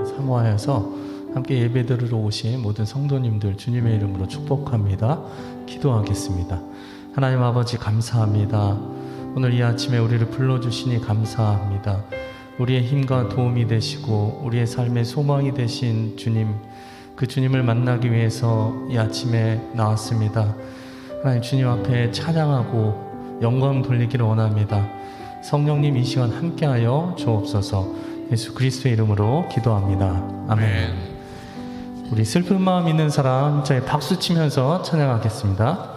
사모하여서 함께 예배드리러 오신 모든 성도님들 주님의 이름으로 축복합니다. 기도하겠습니다. 하나님 아버지 감사합니다. 오늘 이 아침에 우리를 불러주시니 감사합니다. 우리의 힘과 도움이 되시고 우리의 삶의 소망이 되신 주님, 그 주님을 만나기 위해서 이 아침에 나왔습니다. 하나님 주님 앞에 찬양하고 영광 돌리기를 원합니다. 성령님 이 시간 함께하여 주옵소서. 예수 그리스도의 이름으로 기도합니다. 아멘. 우리 슬픈 마음 있는 사람 저희 박수 치면서 찬양하겠습니다.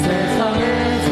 세상에서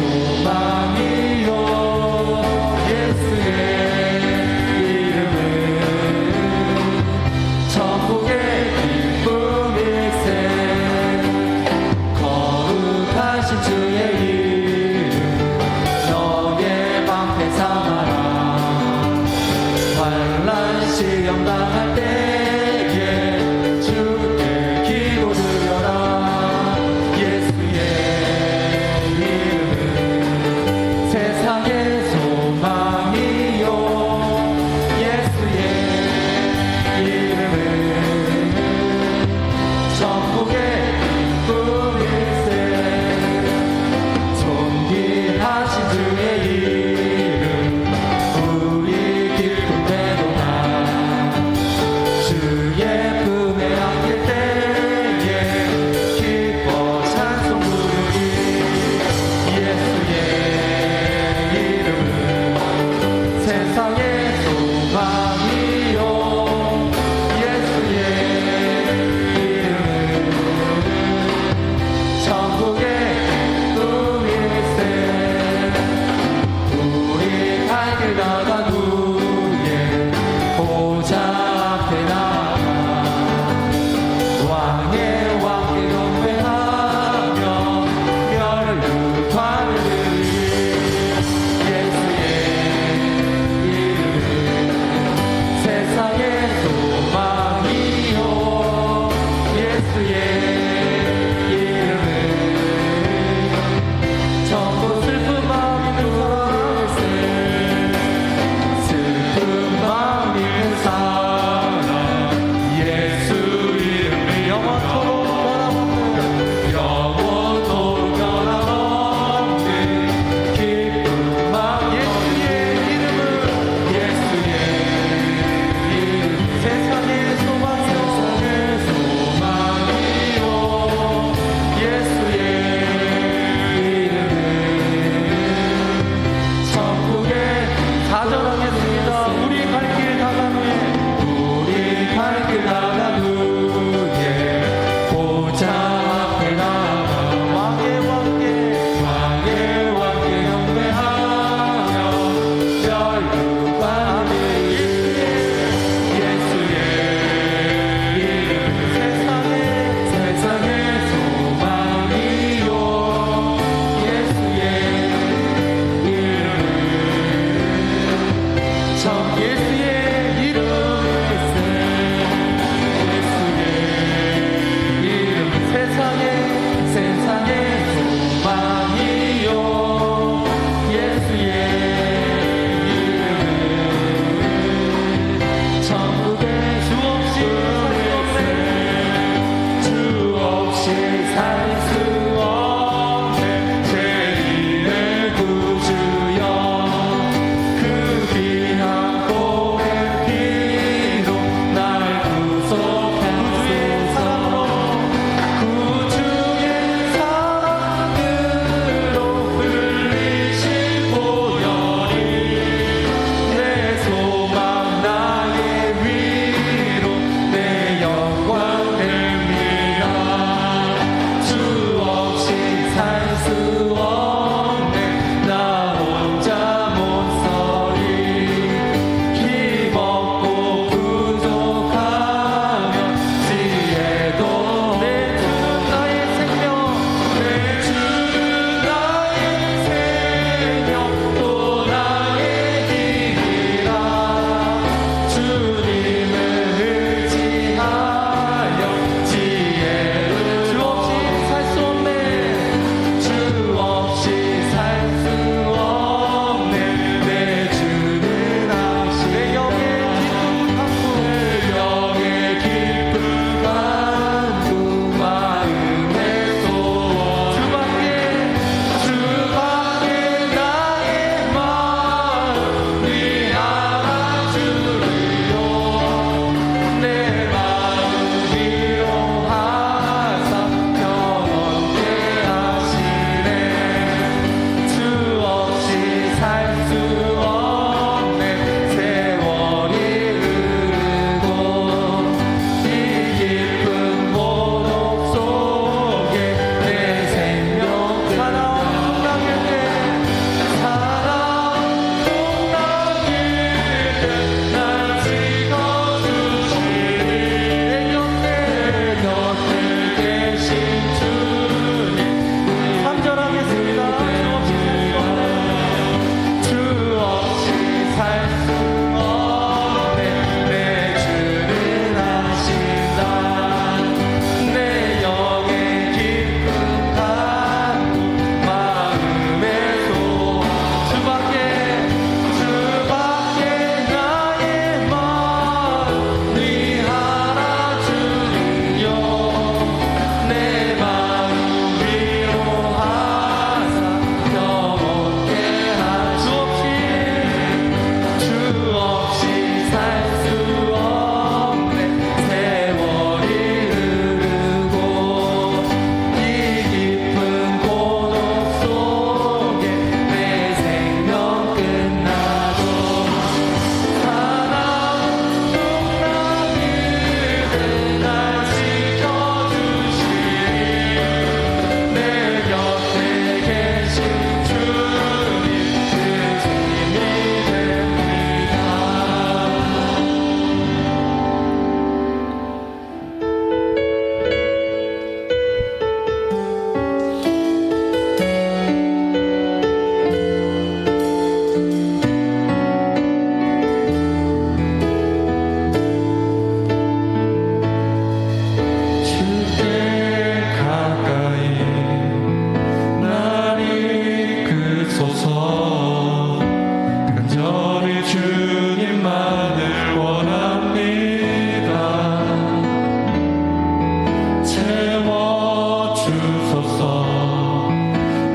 채워주소서.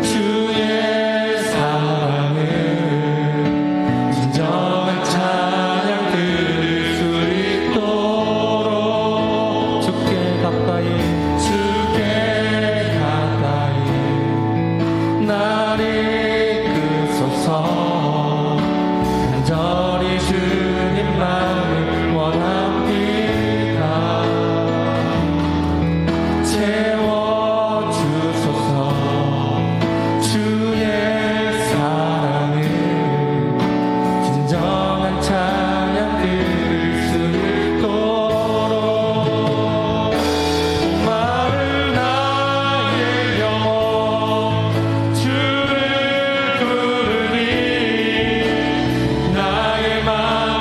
주의 사랑을 진정한 찬양 들을 수 있도록 주께 가까이 날 이끄소서. 간절히 주님만을 원합니다. 채워주소서. 주의 사랑을 진정한 찬양 들을 수 있도록 목마른 나의 영혼 주를 부르니 나의 맘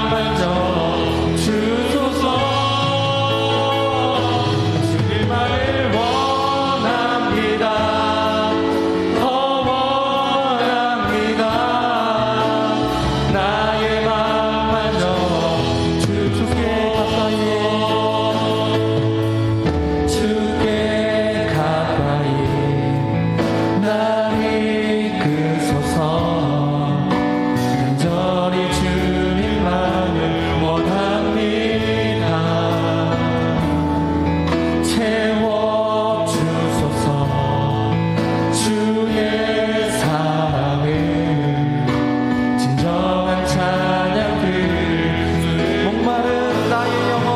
만져 주소서. 주님만을 원합니다. 더 원합니다. 나의 맘 만져 주께 가까이 주께 가까이 날 이끄소서. 간절히 주님만을 원합니다. 채워주소서. 주의 사랑을 진정한 찬양 들을 목마른 나의 영혼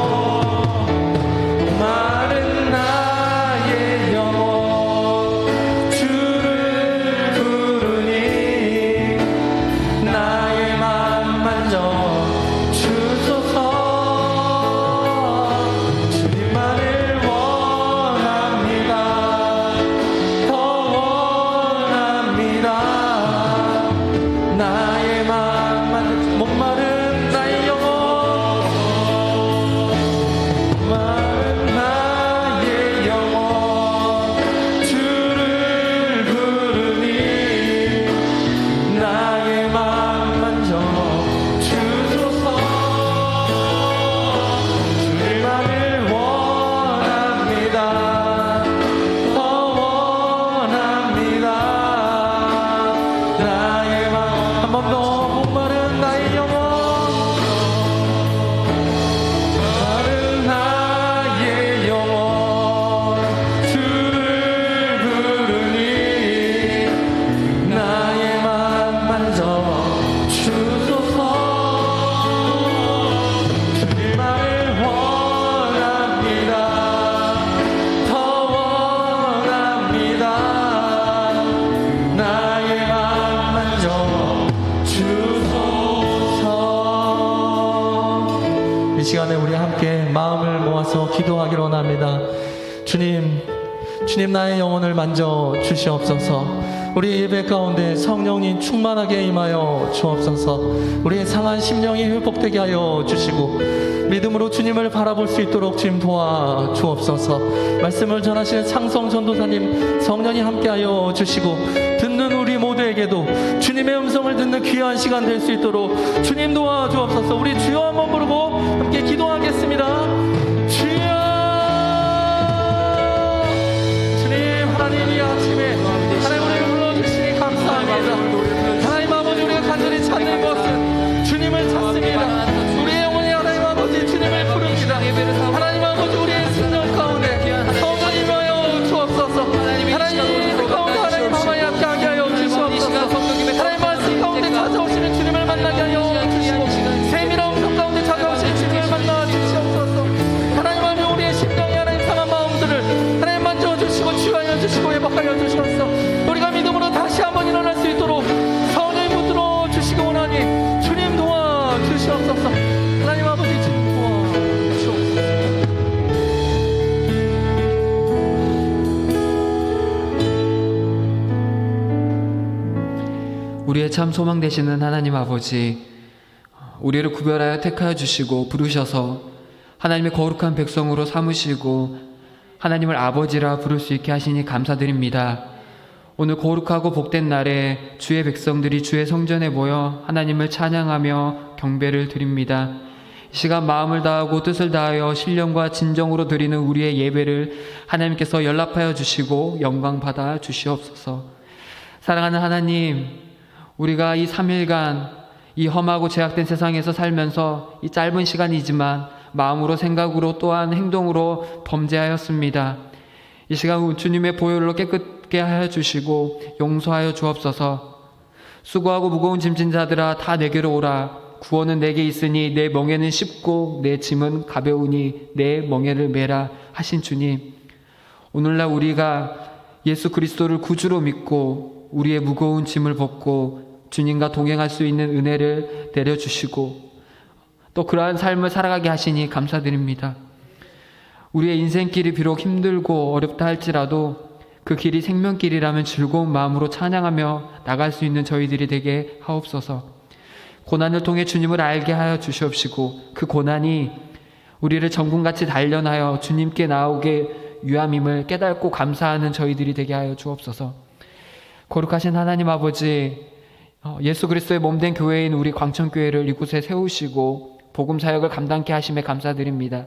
목마른 나의 영혼 주를 부르니 나의 맘 만져 주소서. 주님만을 원합니다. 더 원합니다. 나의 맘 만져 목마른 나의 영혼 목마른 나의 영혼 주를 부르니 나의 맘 만져 주소서. 주님만을 원합니다. 더 원합니다. 나의 맘 한 번 더 목마른 나의 영혼 목마른 나의 영혼 주를 부르니 나의 맘 만져 주소서. 주님만을 원합니다. 더 원합니다. 나의 맘 만져 주소서. 이 시간에 우리 함께 마음을 모아서 기도하기로 원합니다. 주님 나의 영혼을 만져 주시옵소서. 우리 예배 가운데 성령님 충만하게 임하여 주옵소서. 우리의 상한 심령이 회복되게 하여 주시고 믿음으로 주님을 바라볼 수 있도록 주님 도와 주옵소서. 말씀을 전하시는 상성 전도사님 성령이 함께하여 주시고 듣는 우리 모두에게도 주님의 음성을 듣는 귀한 시간 될 수 있도록 주님 도와 주옵소서. 우리 주여 한번 부르고 함께 기도하겠습니다. 주여. 주님 하나님 이 아침에 하나님 우리를 불러주시니 감사합니다. 하나님 아버지 우리가 간절히 찾는 것은 주님을 찾습니다. 우리의 영혼이 하나님 아버지 주님을 부릅니다. 하나님 아버지 우리의 심령 가운데 성령님 하여 주옵소서. 하나님 가운데 하나님 마음에 함께하게 하여 주시옵소서. 하나님 말씀 가운데 찾아오시는 주님을 만나게 하여 주시고 세밀한 음성 가운데 찾아오시는 주님을 만나 주시옵소서. 하나님 아버지 우리의 심령이 하나님 상한 마음들을 하나님 만져주시고 치유하여 주시고 회복하여 주시옵소서. 우리가 믿음으로 다시 한번 일어날 수 있도록 성령이 붙들어 주시고 원하니 주님 도와 주시옵소서. 하나님 아버지 주님 도와 주시옵소서. 우리의 참 소망 되시는 하나님 아버지, 우리를 구별하여 택하여 주시고 부르셔서 하나님의 거룩한 백성으로 삼으시고 하나님을 아버지라 부를 수 있게 하시니 감사드립니다. 오늘 거룩하고 복된 날에 주의 백성들이 주의 성전에 모여 하나님을 찬양하며 경배를 드립니다. 이 시간 마음을 다하고 뜻을 다하여 신령과 진정으로 드리는 우리의 예배를 하나님께서 연락하여 주시고 영광 받아 주시옵소서. 사랑하는 하나님, 우리가 이 3일간 이 험하고 제약된 세상에서 살면서 이 짧은 시간이지만 마음으로, 생각으로, 또한 행동으로 범죄하였습니다. 이 시간 주님의 보혈로 깨끗게 하여 주시고 용서하여 주옵소서. 수고하고 무거운 짐진 자들아, 다 내게로 오라. 구원은 내게 있으니 내 멍에는 쉽고 내 짐은 가벼우니 내 멍에를 메라 하신 주님, 오늘날 우리가 예수 그리스도를 구주로 믿고 우리의 무거운 짐을 벗고 주님과 동행할 수 있는 은혜를 내려주시고 또 그러한 삶을 살아가게 하시니 감사드립니다. 우리의 인생길이 비록 힘들고 어렵다 할지라도 그 길이 생명길이라면 즐거운 마음으로 찬양하며 나갈 수 있는 저희들이 되게 하옵소서. 고난을 통해 주님을 알게 하여 주시옵시고 그 고난이 우리를 정금같이 단련하여 주님께 나오게 유함임을 깨닫고 감사하는 저희들이 되게 하여 주옵소서. 거룩하신 하나님 아버지, 예수 그리스도의 몸된 교회인 우리 광천교회를 이곳에 세우시고 복음 사역을 감당케 하심에 감사드립니다.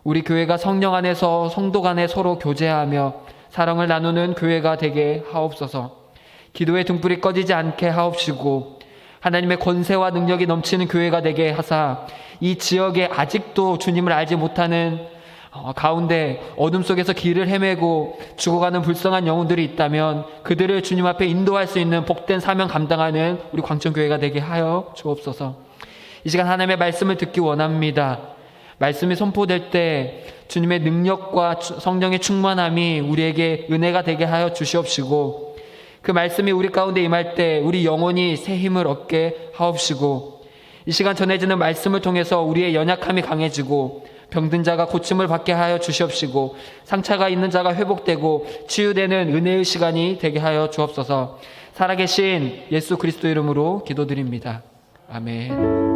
우리 교회가 성령 안에서 성도 간에 서로 교제하며 사랑을 나누는 교회가 되게 하옵소서. 기도의 등불이 꺼지지 않게 하옵시고 하나님의 권세와 능력이 넘치는 교회가 되게 하사 이 지역에 아직도 주님을 알지 못하는 가운데 어둠 속에서 길을 헤매고 죽어가는 불쌍한 영혼들이 있다면 그들을 주님 앞에 인도할 수 있는 복된 사명 감당하는 우리 광천교회가 되게 하여 주옵소서. 이 시간 하나님의 말씀을 듣기 원합니다. 말씀이 선포될 때 주님의 능력과 성령의 충만함이 우리에게 은혜가 되게 하여 주시옵시고 그 말씀이 우리 가운데 임할 때 우리 영혼이 새 힘을 얻게 하옵시고 이 시간 전해지는 말씀을 통해서 우리의 연약함이 강해지고 병든 자가 고침을 받게 하여 주시옵시고 상처가 있는 자가 회복되고 치유되는 은혜의 시간이 되게 하여 주옵소서. 살아계신 예수 그리스도 이름으로 기도드립니다. 아멘.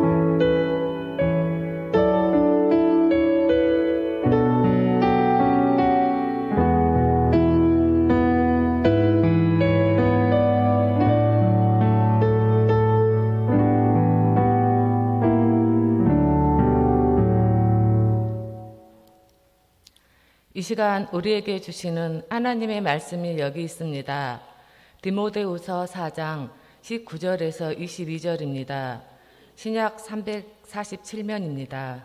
이 시간 우리에게 주시는 하나님의 말씀이 여기 있습니다. 디모데후서 4장 19절에서 22절입니다. 신약 347면입니다.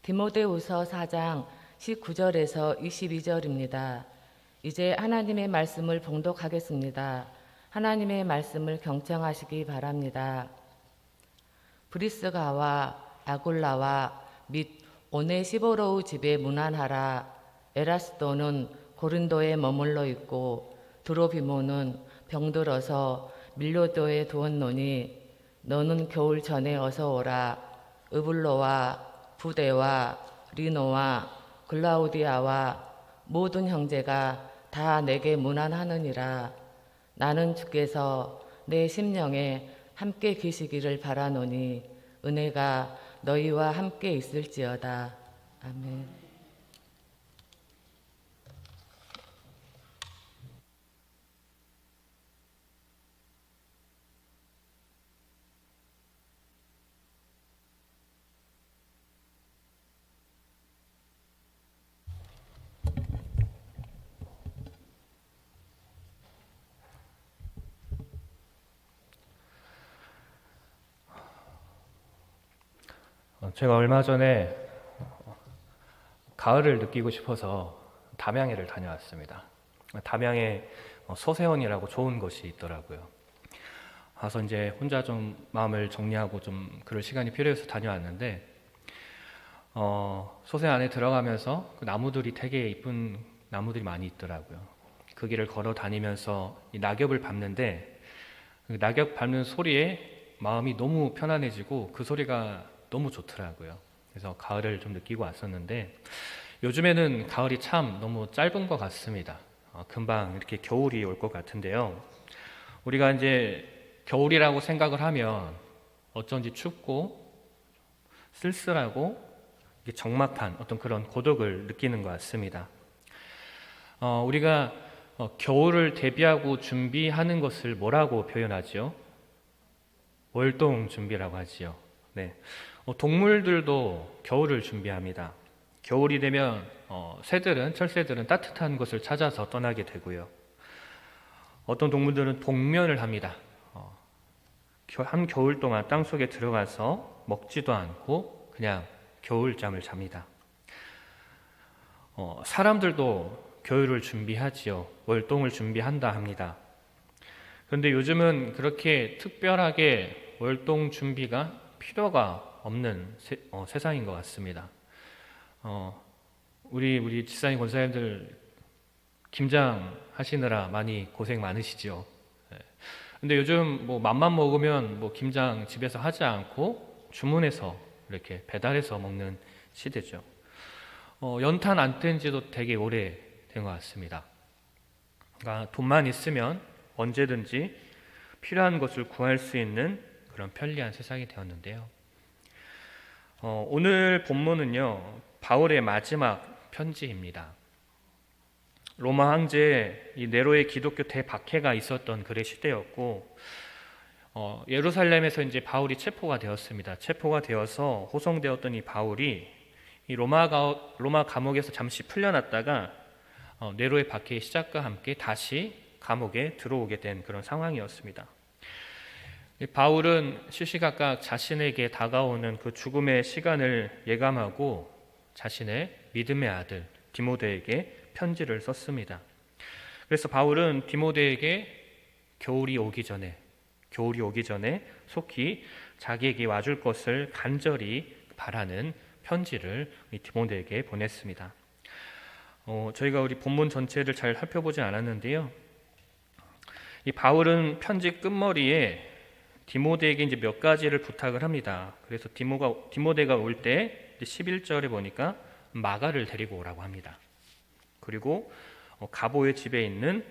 디모데후서 4장 19절에서 22절입니다. 이제 하나님의 말씀을 봉독하겠습니다. 하나님의 말씀을 경청하시기 바랍니다. 브리스가와 아굴라와 및 오네시보로의 집에 문안하라. 에라스도는 고린도에 머물러 있고 드로비모는 병들어서 밀로도에 두었노니 너는 겨울 전에 어서 오라. 으블로와 부데와 리노와 글라우디아와 모든 형제가 다 내게 문안하느니라. 나는 주께서 내 심령에 함께 계시기를 바라노니 은혜가 너희와 함께 있을지어다. 아멘. 제가 얼마 전에 가을을 느끼고 싶어서 담양에를 다녀왔습니다. 담양에 소세원이라고 좋은 곳이 있더라고요. 가서 이제 혼자 좀 마음을 정리하고 좀 그럴 시간이 필요해서 다녀왔는데 소세 안에 들어가면서 그 나무들이 되게 이쁜 나무들이 많이 있더라고요. 그 길을 걸어 다니면서 이 낙엽을 밟는데 그 낙엽 밟는 소리에 마음이 너무 편안해지고 그 소리가 너무 좋더라고요. 그래서 가을을 좀 느끼고 왔었는데 요즘에는 가을이 참 너무 짧은 것 같습니다. 금방 이렇게 겨울이 올 것 같은데요. 우리가 이제 겨울이라고 생각을 하면 어쩐지 춥고 쓸쓸하고 적막한 어떤 그런 고독을 느끼는 것 같습니다. 우리가 겨울을 대비하고 준비하는 것을 뭐라고 표현하지요? 월동 준비라고 하지요. 네. 동물들도 겨울을 준비합니다. 겨울이 되면 철새들은 따뜻한 곳을 찾아서 떠나게 되고요. 어떤 동물들은 동면을 합니다. 한 겨울 동안 땅속에 들어가서 먹지도 않고 그냥 겨울잠을 잡니다. 사람들도 겨울을 준비하지요. 월동을 준비한다 합니다. 그런데 요즘은 그렇게 특별하게 월동 준비가 필요가 없는 세상인 것 같습니다. 우리 집사님 권사님들 김장 하시느라 많이 고생 많으시죠. 근데 요즘 맘만 먹으면 김장 집에서 하지 않고 주문해서 이렇게 배달해서 먹는 시대죠. 연탄 안 뗀 지도 되게 오래된 것 같습니다. 그러니까 돈만 있으면 언제든지 필요한 것을 구할 수 있는 그런 편리한 세상이 되었는데요. 오늘 본문은요, 바울의 마지막 편지입니다. 로마 황제 이 네로의 기독교 대박해가 있었던 그의 시대였고, 예루살렘에서 이제 바울이 체포가 되었습니다. 체포가 되어서 호송되었던 이 바울이 이 로마 감옥에서 잠시 풀려났다가 네로의 박해의 시작과 함께 다시 감옥에 들어오게 된 그런 상황이었습니다. 바울은 시시각각 자신에게 다가오는 그 죽음의 시간을 예감하고 자신의 믿음의 아들 디모데에게 편지를 썼습니다. 그래서 바울은 디모데에게 겨울이 오기 전에 속히 자기에게 와줄 것을 간절히 바라는 편지를 디모데에게 보냈습니다. 저희가 우리 본문 전체를 잘 살펴보지 않았는데요. 이 바울은 편지 끝머리에 디모데에게 이제 몇 가지를 부탁을 합니다. 그래서 디모데가 올 때 11절에 보니까 마가를 데리고 오라고 합니다. 그리고 가보의 집에 있는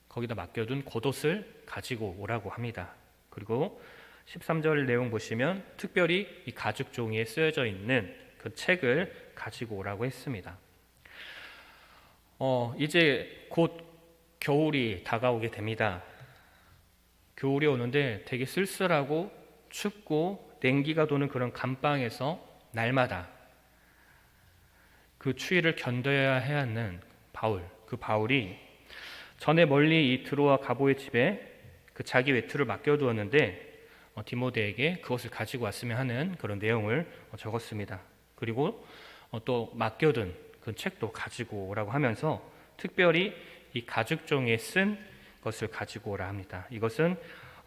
거기다 맡겨둔 겉옷을 가지고 오라고 합니다. 그리고 13절 내용 보시면 특별히 이 가죽 종이에 쓰여져 있는 그 책을 가지고 오라고 했습니다. 이제 곧 겨울이 다가오게 됩니다. 겨울이 오는데 되게 쓸쓸하고 춥고 냉기가 도는 그런 감방에서 날마다 그 추위를 견뎌야 해야 하는 그 바울이 전에 멀리 이 드로아 가보의 집에 그 자기 외투를 맡겨두었는데 디모데에게 그것을 가지고 왔으면 하는 그런 내용을 적었습니다. 그리고 또 맡겨둔 그 책도 가지고 오라고 하면서 특별히 이 가죽 종이에 쓴 것을 가지고 오라 합니다. 이것은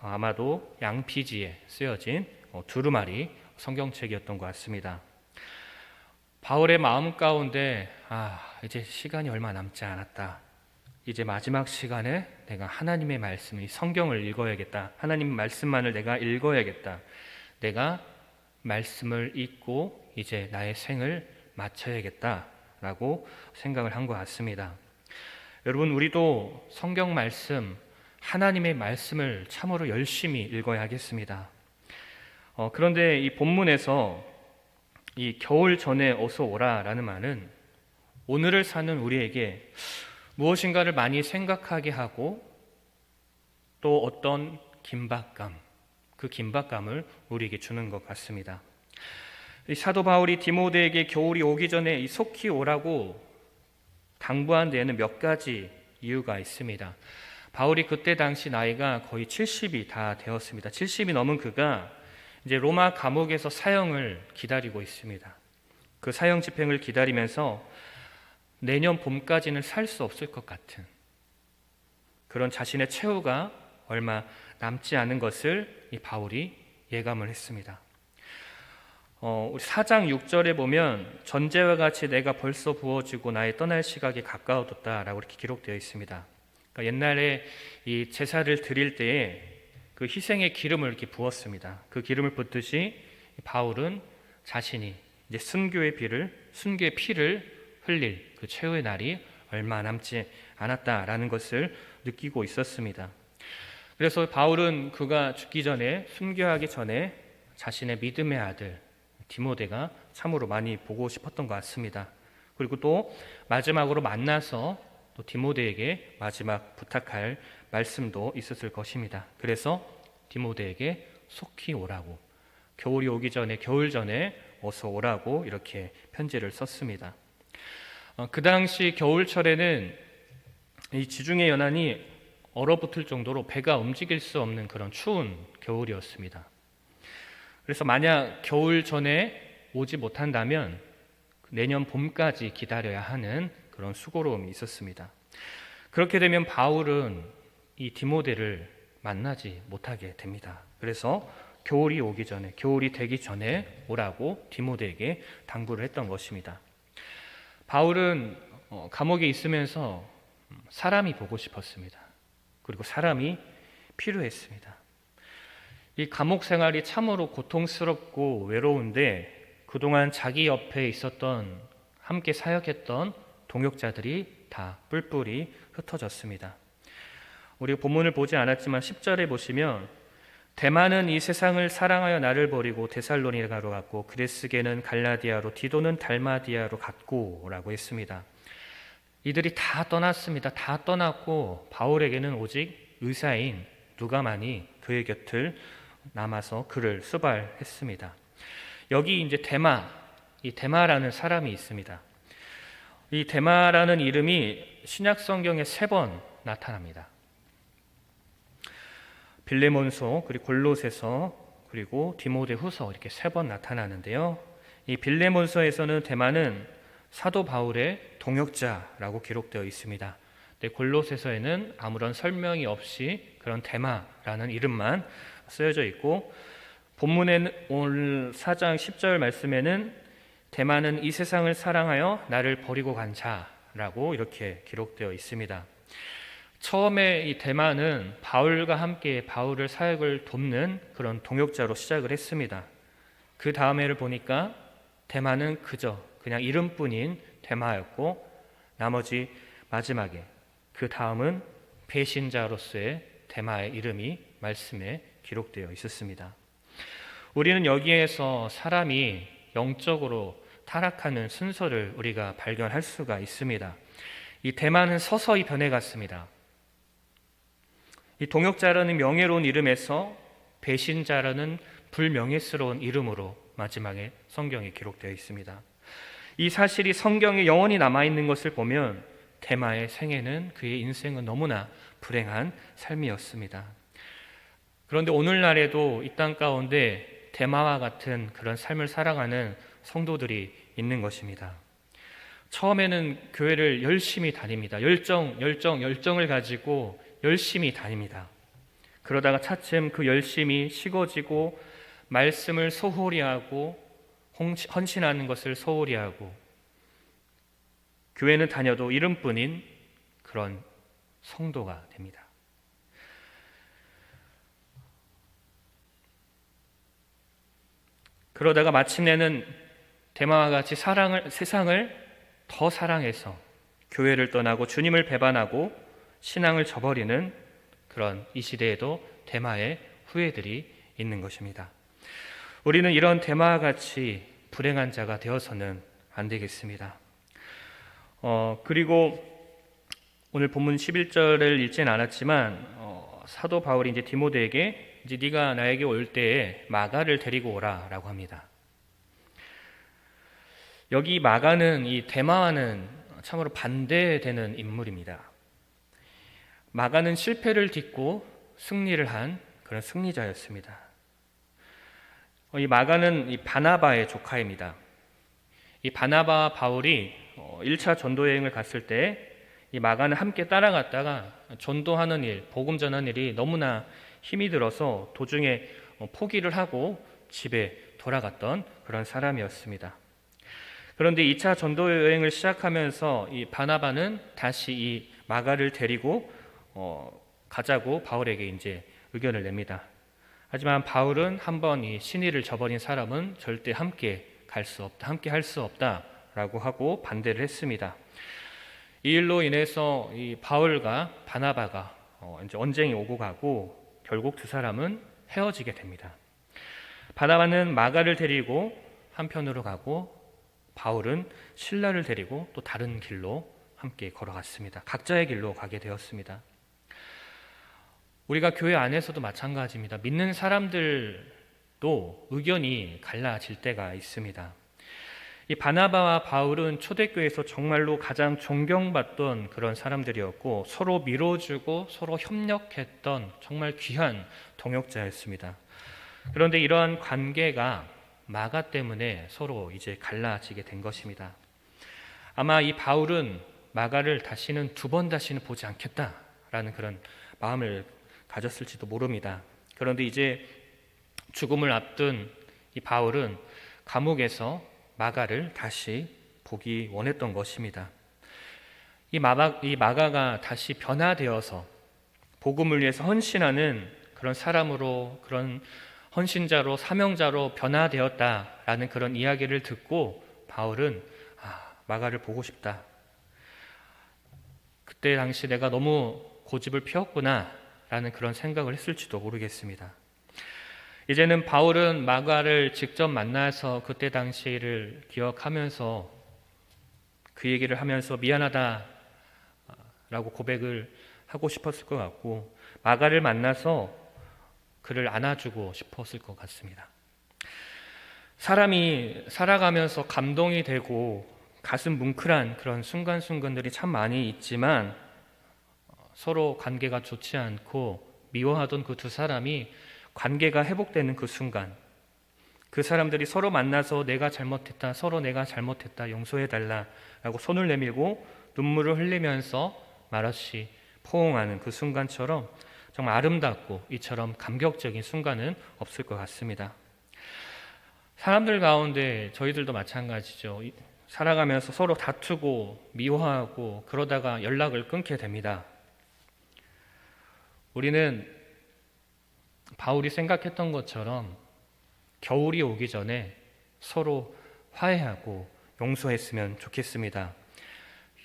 아마도 양피지에 쓰여진 두루마리 성경책이었던 것 같습니다. 바울의 마음 가운데 이제 시간이 얼마 남지 않았다. 이제 마지막 시간에 내가 하나님의 말씀, 이 성경을 읽어야겠다. 하나님의 말씀만을 내가 읽어야겠다. 내가 말씀을 읽고 이제 나의 생을 마쳐야겠다라고 생각을 한 것 같습니다. 여러분, 우리도 성경 말씀, 하나님의 말씀을 참으로 열심히 읽어야 하겠습니다. 그런데 이 본문에서 이 겨울 전에 어서 오라라는 말은 오늘을 사는 우리에게 무엇인가를 많이 생각하게 하고 또 어떤 긴박감, 그 긴박감을 우리에게 주는 것 같습니다. 이 사도 바울이 디모데에게 겨울이 오기 전에 이 속히 오라고 당부한 데에는 몇 가지 이유가 있습니다. 바울이 그때 당시 나이가 거의 70이 다 되었습니다. 70이 넘은 그가 이제 로마 감옥에서 사형을 기다리고 있습니다. 그 사형 집행을 기다리면서 내년 봄까지는 살 수 없을 것 같은 그런 자신의 최후가 얼마 남지 않은 것을 이 바울이 예감을 했습니다. 우리 4장 6절에 보면 전제와 같이 내가 벌써 부어지고 나의 떠날 시각이 가까워졌다라고 이렇게 기록되어 있습니다. 그러니까 옛날에 이 제사를 드릴 때에 그 희생의 기름을 이렇게 부었습니다. 그 기름을 붓듯이 바울은 자신이 이제 순교의 피를 흘릴 그 최후의 날이 얼마 남지 않았다라는 것을 느끼고 있었습니다. 그래서 바울은 그가 죽기 전에, 순교하기 전에 자신의 믿음의 아들 디모데가 참으로 많이 보고 싶었던 것 같습니다. 그리고 또 마지막으로 만나서 또 디모데에게 마지막 부탁할 말씀도 있었을 것입니다. 그래서 디모데에게 속히 오라고, 겨울이 오기 전에, 겨울 전에 어서 오라고 이렇게 편지를 썼습니다. 그 당시 겨울철에는 이 지중해 연안이 얼어붙을 정도로 배가 움직일 수 없는 그런 추운 겨울이었습니다. 그래서 만약 겨울 전에 오지 못한다면 내년 봄까지 기다려야 하는 그런 수고로움이 있었습니다. 그렇게 되면 바울은 이 디모데를 만나지 못하게 됩니다. 그래서 겨울이 오기 전에, 겨울이 되기 전에 오라고 디모데에게 당부를 했던 것입니다. 바울은 감옥에 있으면서 사람이 보고 싶었습니다. 그리고 사람이 필요했습니다. 이 감옥 생활이 참으로 고통스럽고 외로운데 그동안 자기 옆에 있었던, 함께 사역했던 동역자들이 다 뿔뿔이 흩어졌습니다. 우리 본문을 보지 않았지만 10절에 보시면 데마는 이 세상을 사랑하여 나를 버리고 데살로니가로 갔고 그레스게는 갈라디아로 디도는 달마디아로 갔고 라고 했습니다. 이들이 다 떠났습니다. 다 떠났고 바울에게는 오직 의사인 누가만이 그의 곁을 남아서 그를 수발했습니다. 여기 이제 이 데마라는 사람이 있습니다. 이 데마라는 이름이 신약 성경에 3번 나타납니다. 빌레몬서, 그리고 골로새서, 그리고 디모데후서 이렇게 3번 나타나는데요. 이 빌레몬서에서는 데마는 사도 바울의 동역자라고 기록되어 있습니다. 골로새서에는 아무런 설명이 없이 그런 데마라는 이름만 쓰여져 있고, 본문에는 오늘 4장 10절 말씀에는 데마는 이 세상을 사랑하여 나를 버리고 간 자라고 이렇게 기록되어 있습니다. 처음에 이 데마는 바울과 함께 바울을 사역을 돕는 그런 동역자로 시작을 했습니다. 그 다음에를 보니까 데마는 그냥 이름뿐인 데마였고, 나머지 마지막에 그 다음은 배신자로서의 데마의 이름이 말씀에 기록되어 있었습니다. 우리는 여기에서 사람이 영적으로 타락하는 순서를 우리가 발견할 수가 있습니다. 이 데마는 서서히 변해갔습니다. 이 동역자라는 명예로운 이름에서 배신자라는 불명예스러운 이름으로 마지막에 성경에 기록되어 있습니다. 이 사실이 성경에 영원히 남아있는 것을 보면 데마의 생애는, 그의 인생은 너무나 불행한 삶이었습니다. 그런데 오늘날에도 이 땅 가운데 데마와 같은 그런 삶을 살아가는 성도들이 있는 것입니다. 처음에는 교회를 열심히 다닙니다. 열정을 가지고 열심히 다닙니다. 그러다가 차츰 그 열심이 식어지고 말씀을 소홀히 하고 헌신하는 것을 소홀히 하고 교회는 다녀도 이름뿐인 그런 성도가 됩니다. 그러다가 마침내는 데마와 같이 세상을 더 사랑해서 교회를 떠나고 주님을 배반하고 신앙을 저버리는 그런 이 시대에도 데마의 후예들이 있는 것입니다. 우리는 이런 데마와 같이 불행한 자가 되어서는 안 되겠습니다. 그리고 오늘 본문 11절을 읽지는 않았지만 사도 바울이 이제 디모데에게 이제 네가 나에게 올 때에 마가를 데리고 오라라고 합니다. 여기 마가는 이 데마와는 참으로 반대되는 인물입니다. 마가는 실패를 딛고 승리를 한 그런 승리자였습니다. 이 마가는 이 바나바의 조카입니다. 이 바나바와 바울이 1차 전도 여행을 갔을 때 이 마가는 함께 따라갔다가 전도하는 일, 복음 전하는 일이 너무나 힘이 들어서 도중에 포기를 하고 집에 돌아갔던 그런 사람이었습니다. 그런데 2차 전도 여행을 시작하면서 이 바나바는 다시 이 마가를 데리고 가자고 바울에게 이제 의견을 냅니다. 하지만 바울은 한번 이 신의를 저버린 사람은 절대 함께 갈 수 없다, 함께 할 수 없다라고 하고 반대를 했습니다. 이 일로 인해서 이 바울과 바나바가 이제 언쟁이 오고 가고 결국 두 사람은 헤어지게 됩니다. 바나바는 마가를 데리고 한편으로 가고 바울은 실라를 데리고 또 다른 길로 함께 걸어갔습니다. 각자의 길로 가게 되었습니다. 우리가 교회 안에서도 마찬가지입니다. 믿는 사람들 또 의견이 갈라질 때가 있습니다. 이 바나바와 바울은 초대교회에서 정말로 가장 존경받던 그런 사람들이었고 서로 밀어주고 서로 협력했던 정말 귀한 동역자였습니다. 그런데 이러한 관계가 마가 때문에 서로 이제 갈라지게 된 것입니다. 아마 이 바울은 마가를 다시는 두 번 다시는 보지 않겠다라는 그런 마음을 가졌을지도 모릅니다. 그런데 이제 죽음을 앞둔 이 바울은 감옥에서 마가를 다시 보기 원했던 것입니다. 이 마가가 다시 변화되어서 복음을 위해서 헌신하는 그런 사람으로, 그런 헌신자로, 사명자로 변화되었다라는 그런 이야기를 듣고 바울은 마가를 보고 싶다. 그때 당시 내가 너무 고집을 피웠구나 라는 그런 생각을 했을지도 모르겠습니다. 이제는 바울은 마가를 직접 만나서 그때 당시를 기억하면서 그 얘기를 하면서 미안하다 라고 고백을 하고 싶었을 것 같고, 마가를 만나서 그를 안아주고 싶었을 것 같습니다. 사람이 살아가면서 감동이 되고 가슴 뭉클한 그런 순간순간들이 참 많이 있지만, 서로 관계가 좋지 않고 미워하던 그 두 사람이 관계가 회복되는 그 순간, 그 사람들이 서로 만나서 내가 잘못했다, 서로 내가 잘못했다, 용서해달라 라고 손을 내밀고 눈물을 흘리면서 말없이 포옹하는 그 순간처럼 정말 아름답고 이처럼 감격적인 순간은 없을 것 같습니다. 사람들 가운데 저희들도 마찬가지죠. 살아가면서 서로 다투고 미워하고 그러다가 연락을 끊게 됩니다. 우리는 바울이 생각했던 것처럼 겨울이 오기 전에 서로 화해하고 용서했으면 좋겠습니다.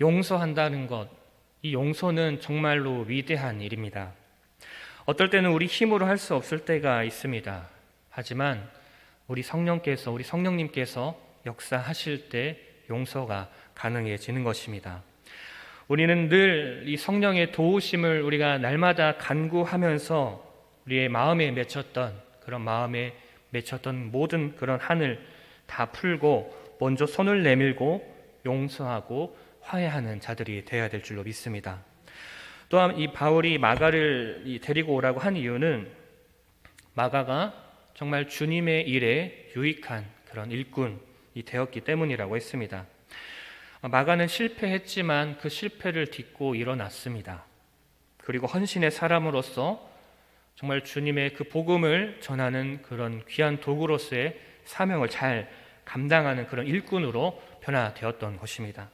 용서한다는 것, 이 용서는 정말로 위대한 일입니다. 어떨 때는 우리 힘으로 할 수 없을 때가 있습니다. 하지만 우리 성령님께서 역사하실 때 용서가 가능해지는 것입니다. 우리는 늘 이 성령의 도우심을 우리가 날마다 간구하면서 우리의 마음에 맺혔던 모든 그런 한을 다 풀고 먼저 손을 내밀고 용서하고 화해하는 자들이 되어야 될 줄로 믿습니다. 또한 이 바울이 마가를 데리고 오라고 한 이유는 마가가 정말 주님의 일에 유익한 그런 일꾼이 되었기 때문이라고 했습니다. 마가는 실패했지만 그 실패를 딛고 일어났습니다. 그리고 헌신의 사람으로서 정말 주님의 그 복음을 전하는 그런 귀한 도구로서의 사명을 잘 감당하는 그런 일꾼으로 변화되었던 것입니다.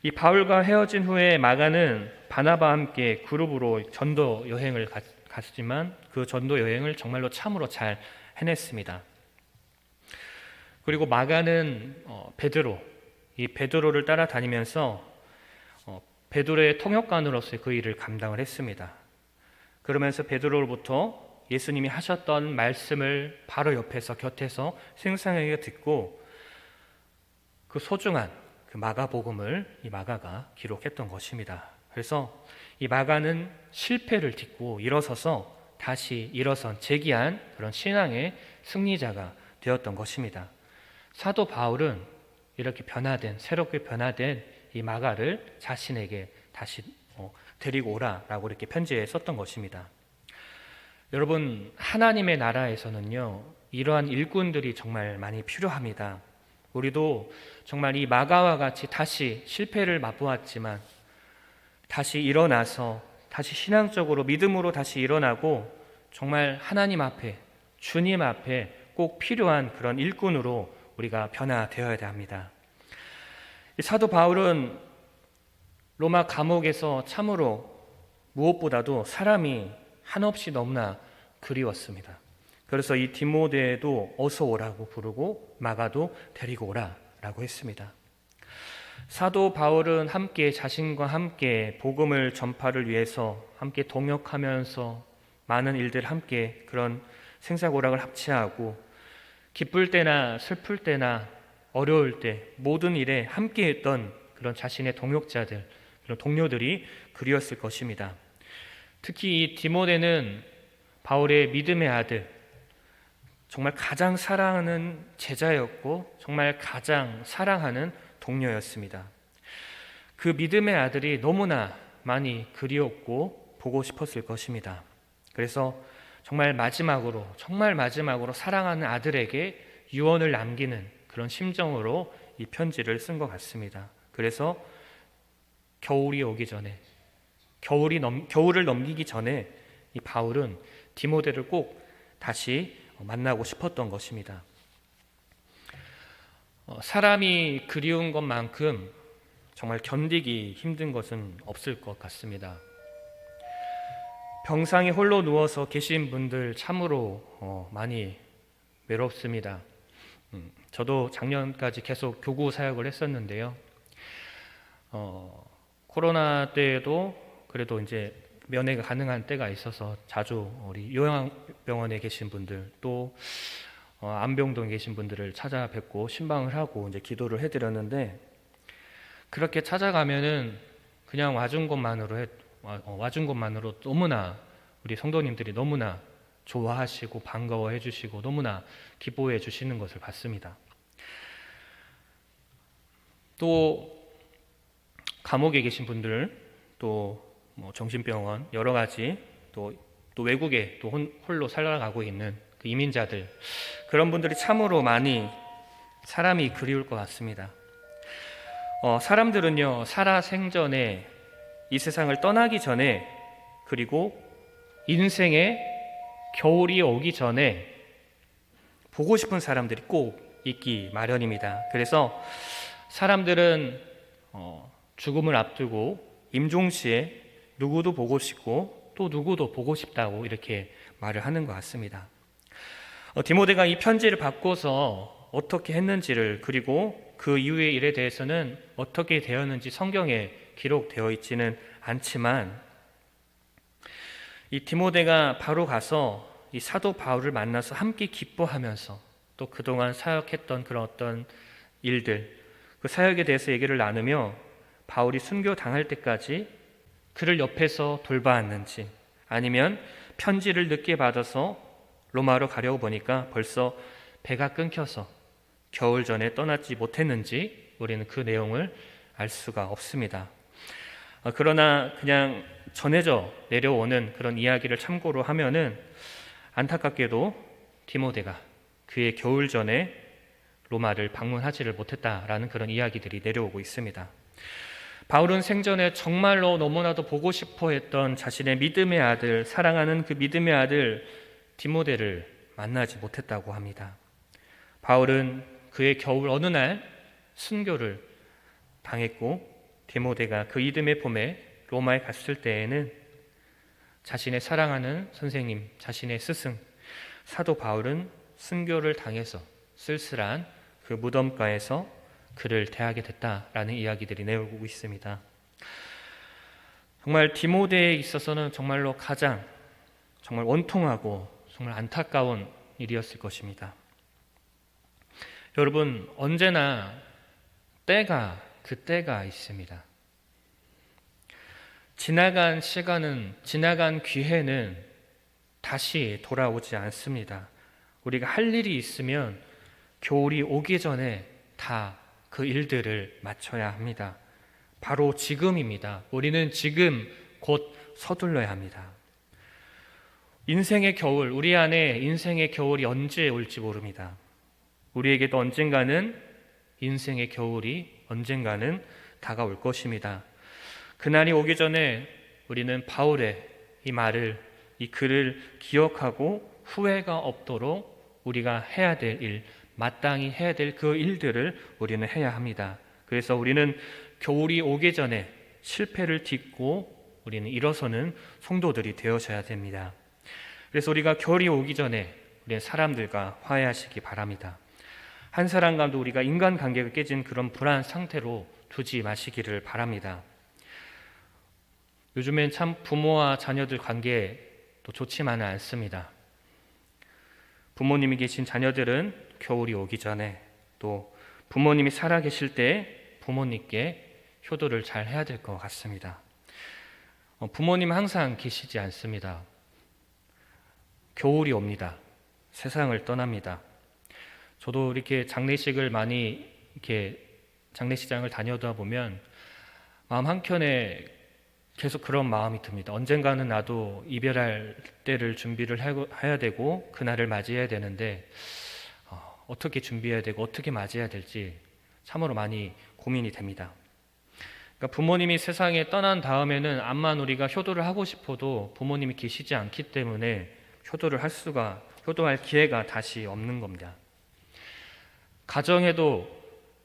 이 바울과 헤어진 후에 마가는 바나바와 함께 그룹으로 전도 여행을 갔지만 그 전도 여행을 정말로 참으로 잘 해냈습니다. 그리고 마가는 이 베드로를 따라다니면서 베드로의 통역관으로서의 그 일을 감당을 했습니다. 그러면서 베드로로부터 예수님이 하셨던 말씀을 바로 곁에서 생생하게 듣고 그 소중한 그 마가복음을 이 마가가 기록했던 것입니다. 그래서 이 마가는 실패를 딛고 일어서서 다시 일어선 재기한 그런 신앙의 승리자가 되었던 것입니다. 사도 바울은 이렇게 새롭게 변화된 이 마가를 자신에게 다시 데리고 오라라고 이렇게 편지에 썼던 것입니다. 여러분, 하나님의 나라에서는요, 이러한 일꾼들이 정말 많이 필요합니다. 우리도 정말 이 마가와 같이 다시 실패를 맛보았지만 다시 일어나서 다시 신앙적으로 믿음으로 다시 일어나고 정말 하나님 앞에, 주님 앞에 꼭 필요한 그런 일꾼으로 우리가 변화되어야 합니다. 사도 바울은 로마 감옥에서 참으로 무엇보다도 사람이 한없이 너무나 그리웠습니다. 그래서 이 디모데도 어서 오라고 부르고 마가도 데리고 오라라고 했습니다. 사도 바울은 자신과 함께 복음을 전파를 위해서 함께 동역하면서 많은 일들 함께 그런 생사고락을 합치하고 기쁠 때나 슬플 때나 어려울 때 모든 일에 함께했던 그런 자신의 동역자들, 그런 동료들이 그리웠을 것입니다. 특히 이 디모데는 바울의 믿음의 아들, 정말 가장 사랑하는 제자였고 정말 가장 사랑하는 동료였습니다. 그 믿음의 아들이 너무나 많이 그리웠고 보고 싶었을 것입니다. 그래서 정말 마지막으로 사랑하는 아들에게 유언을 남기는 그런 심정으로 이 편지를 쓴 것 같습니다. 그래서 겨울이 오기 전에, 겨울을 넘기기 전에 이 바울은 디모데를 꼭 다시 만나고 싶었던 것입니다. 사람이 그리운 것만큼 정말 견디기 힘든 것은 없을 것 같습니다. 병상에 홀로 누워서 계신 분들 참으로 많이 외롭습니다. 저도 작년까지 계속 교구 사역을 했었는데요. 코로나 때에도 그래도 이제 면회가 가능한 때가 있어서 자주 우리 요양병원에 계신 분들 또 안병동에 계신 분들을 찾아뵙고 신방을 하고 이제 기도를 해드렸는데, 그렇게 찾아가면은 그냥 와준 것만으로 너무나 우리 성도님들이 너무나 좋아하시고 반가워해 주시고 너무나 기뻐해 주시는 것을 봤습니다. 또 감옥에 계신 분들, 또 정신병원 여러 가지, 또 외국에 또 홀로 살아가고 있는 그 이민자들, 그런 분들이 참으로 많이 사람이 그리울 것 같습니다. 사람들은요, 살아생전에 이 세상을 떠나기 전에, 그리고 인생의 겨울이 오기 전에 보고 싶은 사람들이 꼭 있기 마련입니다. 그래서 사람들은 죽음을 앞두고 임종시에 누구도 보고 싶고 또 누구도 보고 싶다고 이렇게 말을 하는 것 같습니다. 디모데가 이 편지를 받고서 어떻게 했는지를, 그리고 그 이후의 일에 대해서는 어떻게 되었는지 성경에 기록되어 있지는 않지만, 이 디모데가 바로 가서 이 사도 바울을 만나서 함께 기뻐하면서 또 그동안 사역했던 그런 어떤 일들, 그 사역에 대해서 얘기를 나누며 바울이 순교 당할 때까지 그를 옆에서 돌봐왔는지, 아니면 편지를 늦게 받아서 로마로 가려고 보니까 벌써 배가 끊겨서 겨울 전에 떠나지 못했는지 우리는 그 내용을 알 수가 없습니다. 그러나 그냥 전해져 내려오는 그런 이야기를 참고로 하면은 안타깝게도 디모데가 그의 겨울 전에 로마를 방문하지를 못했다라는 그런 이야기들이 내려오고 있습니다. 바울은 생전에 정말로 너무나도 보고 싶어 했던 자신의 믿음의 아들, 사랑하는 그 믿음의 아들 디모데를 만나지 못했다고 합니다. 바울은 그의 겨울 어느 날 순교를 당했고, 디모데가 그 이듬해 봄에 로마에 갔을 때에는 자신의 사랑하는 선생님, 자신의 스승 사도 바울은 순교를 당해서 쓸쓸한 그 무덤가에서 그를 대하게 됐다라는 이야기들이 내오고 있습니다. 정말 디모데에 있어서는 정말로 가장 정말 원통하고 정말 안타까운 일이었을 것입니다. 여러분, 언제나 그 때가 있습니다. 지나간 시간은, 지나간 기회는 다시 돌아오지 않습니다. 우리가 할 일이 있으면 겨울이 오기 전에 다 그 일들을 마쳐야 합니다. 바로 지금입니다. 우리는 지금 곧 서둘러야 합니다. 인생의 겨울, 우리 안에 인생의 겨울이 언제 올지 모릅니다. 우리에게도 언젠가는 인생의 겨울이 언젠가는 다가올 것입니다. 그날이 오기 전에 우리는 바울의 이 말을, 이 글을 기억하고 후회가 없도록 우리가 해야 될 일, 마땅히 해야 될 그 일들을 우리는 해야 합니다. 그래서 우리는 겨울이 오기 전에 실패를 딛고 우리는 일어서는 성도들이 되어져야 됩니다. 그래서 우리가 겨울이 오기 전에 우리는 사람들과 화해하시기 바랍니다. 한 사람과도 우리가 인간관계가 깨진 그런 불안 상태로 두지 마시기를 바랍니다. 요즘엔 참 부모와 자녀들 관계도 좋지만은 않습니다. 부모님이 계신 자녀들은 겨울이 오기 전에, 또 부모님이 살아계실 때 부모님께 효도를 잘 해야 될 것 같습니다. 부모님 항상 계시지 않습니다. 겨울이 옵니다. 세상을 떠납니다. 저도 이렇게 장례식을 많이 이렇게 장례식장을 다녀다 보면 마음 한켠에 계속 그런 마음이 듭니다. 언젠가는 나도 이별할 때를 준비를 해야 되고 그날을 맞이해야 되는데 어떻게 준비해야 되고 어떻게 맞이해야 될지 참으로 많이 고민이 됩니다. 그러니까 부모님이 세상에 떠난 다음에는 암만 우리가 효도를 하고 싶어도 부모님이 계시지 않기 때문에 효도할 기회가 다시 없는 겁니다. 가정에도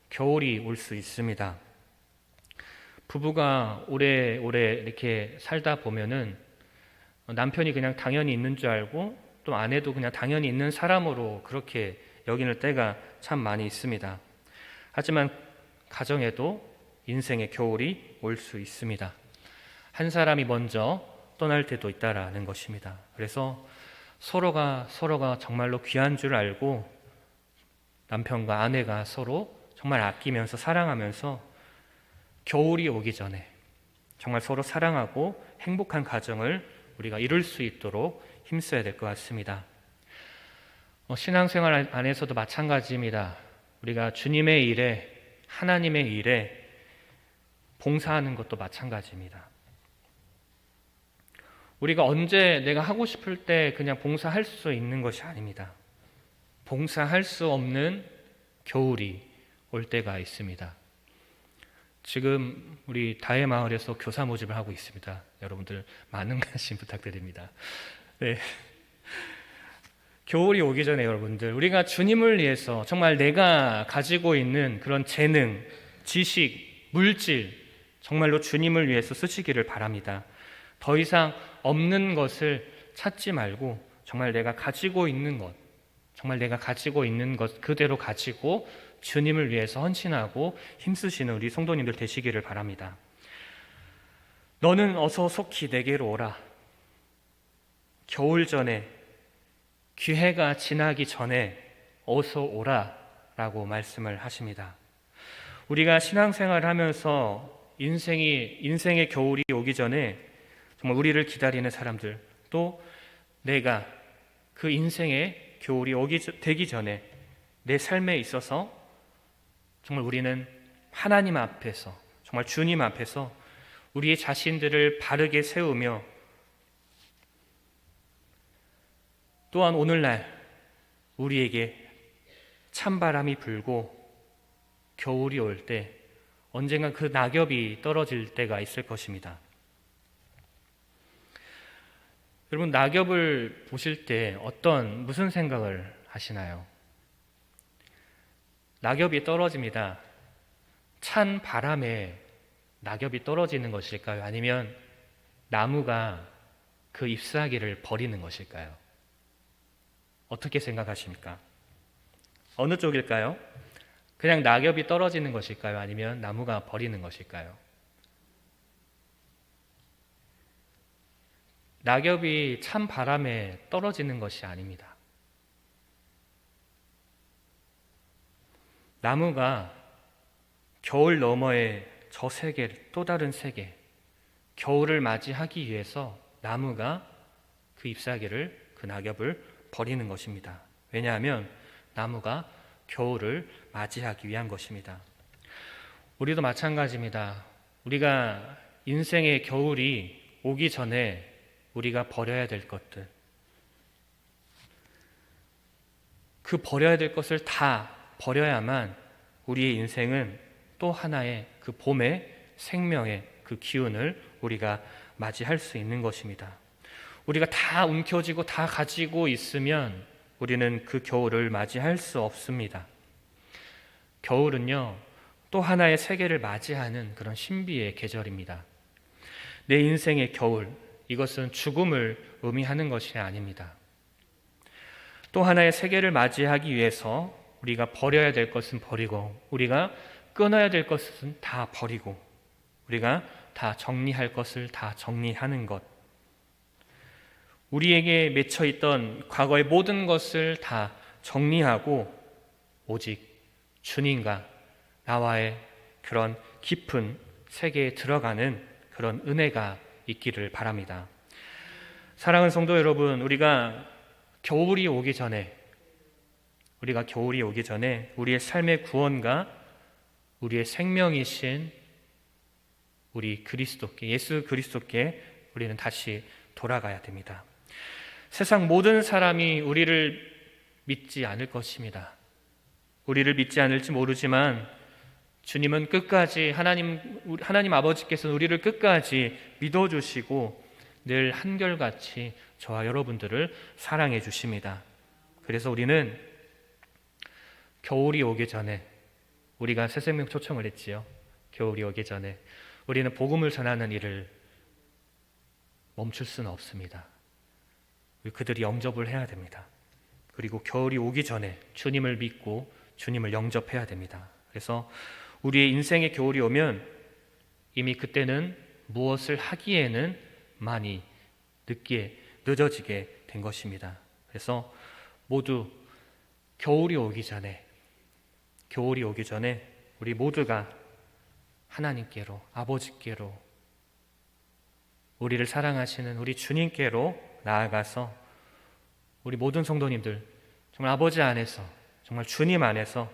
겨울이 올 수 있습니다. 부부가 오래오래 이렇게 살다 보면은 남편이 그냥 당연히 있는 줄 알고 또 아내도 그냥 당연히 있는 사람으로 그렇게 여기는 때가 참 많이 있습니다. 하지만 가정에도 인생의 겨울이 올 수 있습니다. 한 사람이 먼저 떠날 때도 있다라는 것입니다. 그래서 서로가 정말로 귀한 줄 알고 남편과 아내가 서로 정말 아끼면서 사랑하면서 겨울이 오기 전에 정말 서로 사랑하고 행복한 가정을 우리가 이룰 수 있도록 힘써야 될 것 같습니다. 신앙생활 안에서도 마찬가지입니다. 우리가 주님의 일에, 하나님의 일에 봉사하는 것도 마찬가지입니다. 우리가 언제 내가 하고 싶을 때 그냥 봉사할 수 있는 것이 아닙니다. 봉사할 수 없는 겨울이 올 때가 있습니다. 지금 우리 다혜 마을에서 교사 모집을 하고 있습니다. 여러분들 많은 관심 부탁드립니다. 네. 겨울이 오기 전에 여러분들 우리가 주님을 위해서 정말 내가 가지고 있는 그런 재능, 지식, 물질 정말로 주님을 위해서 쓰시기를 바랍니다. 더 이상 없는 것을 찾지 말고 정말 내가 가지고 있는 것 그대로 가지고 주님을 위해서 헌신하고 힘쓰시는 우리 성도님들 되시기를 바랍니다. 너는 어서 속히 내게로 오라. 겨울 전에 기회가 지나기 전에 어서 오라 라고 말씀을 하십니다. 우리가 신앙생활을 하면서 인생의 겨울이 오기 전에 정말 우리를 기다리는 사람들 또 내가 그 인생의 겨울이 되기 전에 내 삶에 있어서 정말 우리는 하나님 앞에서 정말 주님 앞에서 우리의 자신들을 바르게 세우며 또한 오늘날 우리에게 찬바람이 불고 겨울이 올 때 언젠가 그 낙엽이 떨어질 때가 있을 것입니다. 여러분 낙엽을 보실 때 무슨 생각을 하시나요? 낙엽이 떨어집니다. 찬 바람에 낙엽이 떨어지는 것일까요? 아니면 나무가 그 잎사귀를 버리는 것일까요? 어떻게 생각하십니까? 어느 쪽일까요? 그냥 낙엽이 떨어지는 것일까요? 아니면 나무가 버리는 것일까요? 낙엽이 찬 바람에 떨어지는 것이 아닙니다. 나무가 겨울 너머의 저 세계, 또 다른 세계, 겨울을 맞이하기 위해서 나무가 그 잎사귀를, 그 낙엽을 버리는 것입니다. 왜냐하면 나무가 겨울을 맞이하기 위한 것입니다. 우리도 마찬가지입니다. 우리가 인생의 겨울이 오기 전에 우리가 버려야 될 것들, 그 버려야 될 것을 다 버려야만 우리의 인생은 또 하나의 그 봄의 생명의 그 기운을 우리가 맞이할 수 있는 것입니다. 우리가 다 움켜쥐고 다 가지고 있으면 우리는 그 겨울을 맞이할 수 없습니다. 겨울은요, 또 하나의 세계를 맞이하는 그런 신비의 계절입니다. 내 인생의 겨울, 이것은 죽음을 의미하는 것이 아닙니다. 또 하나의 세계를 맞이하기 위해서 우리가 버려야 될 것은 버리고 우리가 끊어야 될 것은 다 버리고 우리가 다 정리할 것을 다 정리하는 것, 우리에게 맺혀있던 과거의 모든 것을 다 정리하고 오직 주님과 나와의 그런 깊은 세계에 들어가는 그런 은혜가 있기를 바랍니다. 사랑하는 성도 여러분, 우리가 겨울이 오기 전에 우리가 겨울이 오기 전에 우리의 삶의 구원과 우리의 생명이신 우리 그리스도께, 예수 그리스도께 우리는 다시 돌아가야 됩니다. 세상 모든 사람이 우리를 믿지 않을 것입니다. 우리를 믿지 않을지 모르지만 주님은 끝까지 하나님 아버지께서는 우리를 끝까지 믿어주시고 늘 한결같이 저와 여러분들을 사랑해 주십니다. 그래서 우리는 겨울이 오기 전에, 우리가 새생명 초청을 했지요. 겨울이 오기 전에 우리는 복음을 전하는 일을 멈출 수는 없습니다. 그들이 영접을 해야 됩니다. 그리고 겨울이 오기 전에 주님을 믿고 주님을 영접해야 됩니다. 그래서 우리의 인생의 겨울이 오면 이미 그때는 무엇을 하기에는 많이 늦어지게 된 것입니다. 그래서 모두 겨울이 오기 전에 우리 모두가 하나님께로, 아버지께로, 우리를 사랑하시는 우리 주님께로 나아가서 우리 모든 성도님들 정말 아버지 안에서, 정말 주님 안에서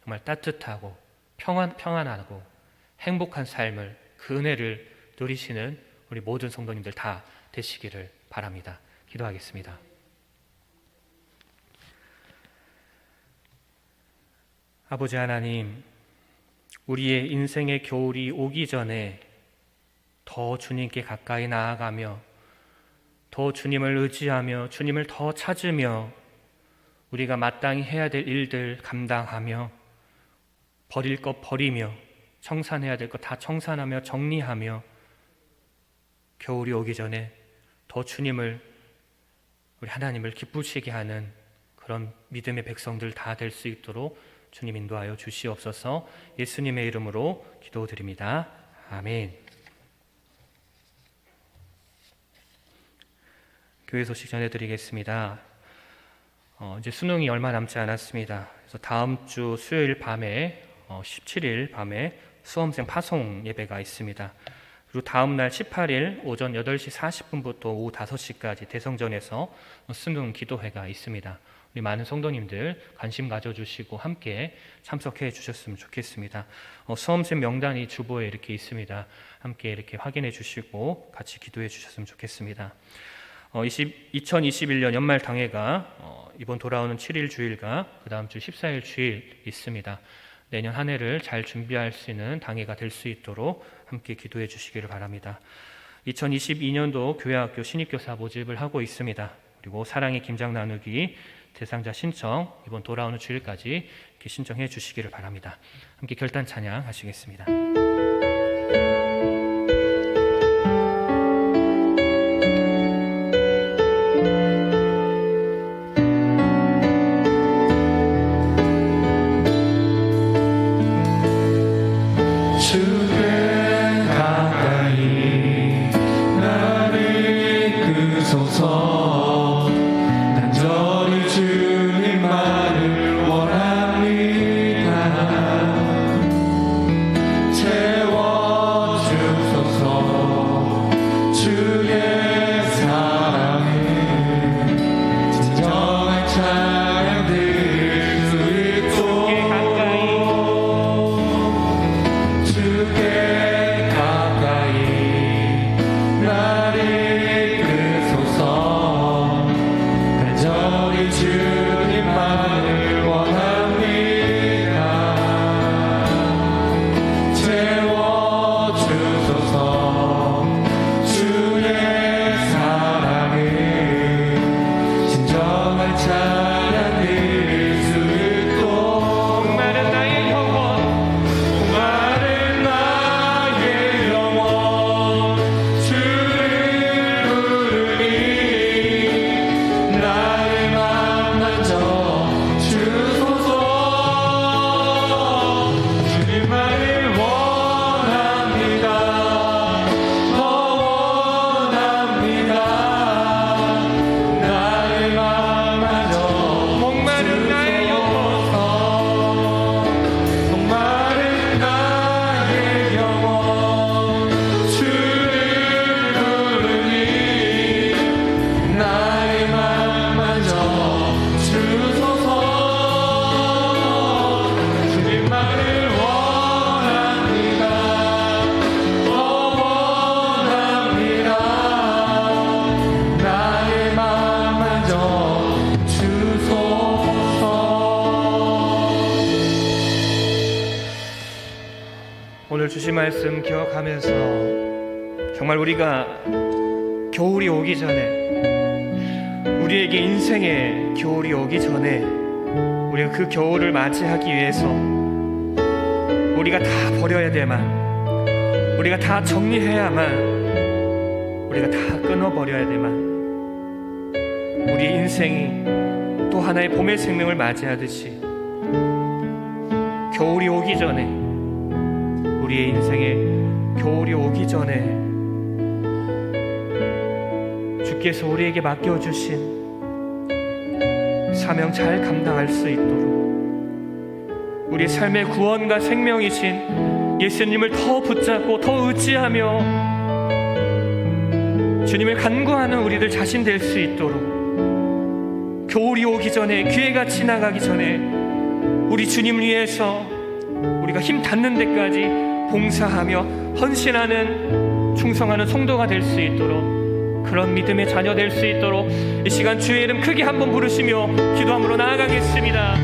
정말 따뜻하고 평안하고 행복한 삶을, 그 은혜를 누리시는 우리 모든 성도님들 다 되시기를 바랍니다. 기도하겠습니다. 아버지 하나님, 우리의 인생의 겨울이 오기 전에 더 주님께 가까이 나아가며 더 주님을 의지하며 주님을 더 찾으며 우리가 마땅히 해야 될 일들 감당하며 버릴 것 버리며 청산해야 될 것 다 청산하며 정리하며 겨울이 오기 전에 더 주님을, 우리 하나님을 기쁘시게 하는 그런 믿음의 백성들 다 될 수 있도록 주님 인도하여 주시옵소서. 예수님의 이름으로 기도드립니다. 아멘. 교회 소식 전해드리겠습니다. 이제 수능이 얼마 남지 않았습니다. 그래서 다음 주 수요일 밤에 17일 밤에 수험생 파송 예배가 있습니다. 그리고 다음 날 18일 오전 8시 40분부터 오후 5시까지 대성전에서 수능 기도회가 있습니다. 우리 많은 성도님들 관심 가져주시고 함께 참석해 주셨으면 좋겠습니다. 수험생 명단이 주보에 이렇게 있습니다. 함께 이렇게 확인해 주시고 같이 기도해 주셨으면 좋겠습니다. 2021년 연말 당회가 이번 돌아오는 7일 주일과 그 다음 주 14일 주일 있습니다. 내년 한 해를 잘 준비할 수 있는 당회가 될 수 있도록 함께 기도해 주시기를 바랍니다. 2022년도 교회학교 신입교사 모집을 하고 있습니다. 그리고 사랑의 김장 나누기 대상자 신청 이번 돌아오는 주일까지 이렇게 신청해 주시기를 바랍니다. 함께 결단 찬양 하시겠습니다. 채워 말씀 기억하면서 정말 우리가 겨울이 오기 전에, 우리에게 인생의 겨울이 오기 전에 우리가 그 겨울을 맞이하기 위해서 우리가 다 버려야 되만, 우리가 다 정리해야만, 우리가 다 끊어버려야 되만, 우리 인생이 또 하나의 봄의 생명을 맞이하듯이 겨울이 오기 전에, 우리의 인생에 겨울이 오기 전에 주께서 우리에게 맡겨주신 사명 잘 감당할 수 있도록 우리 삶의 구원과 생명이신 예수님을 더 붙잡고 더 의지하며 주님을 간구하는 우리들 자신 될 수 있도록 겨울이 오기 전에, 기회가 지나가기 전에 우리 주님 위해서 우리가 힘 닿는 데까지 봉사하며 헌신하는 충성하는 성도가 될 수 있도록, 그런 믿음의 자녀 될 수 있도록 이 시간 주의 이름 크게 한번 부르시며 기도함으로 나아가겠습니다.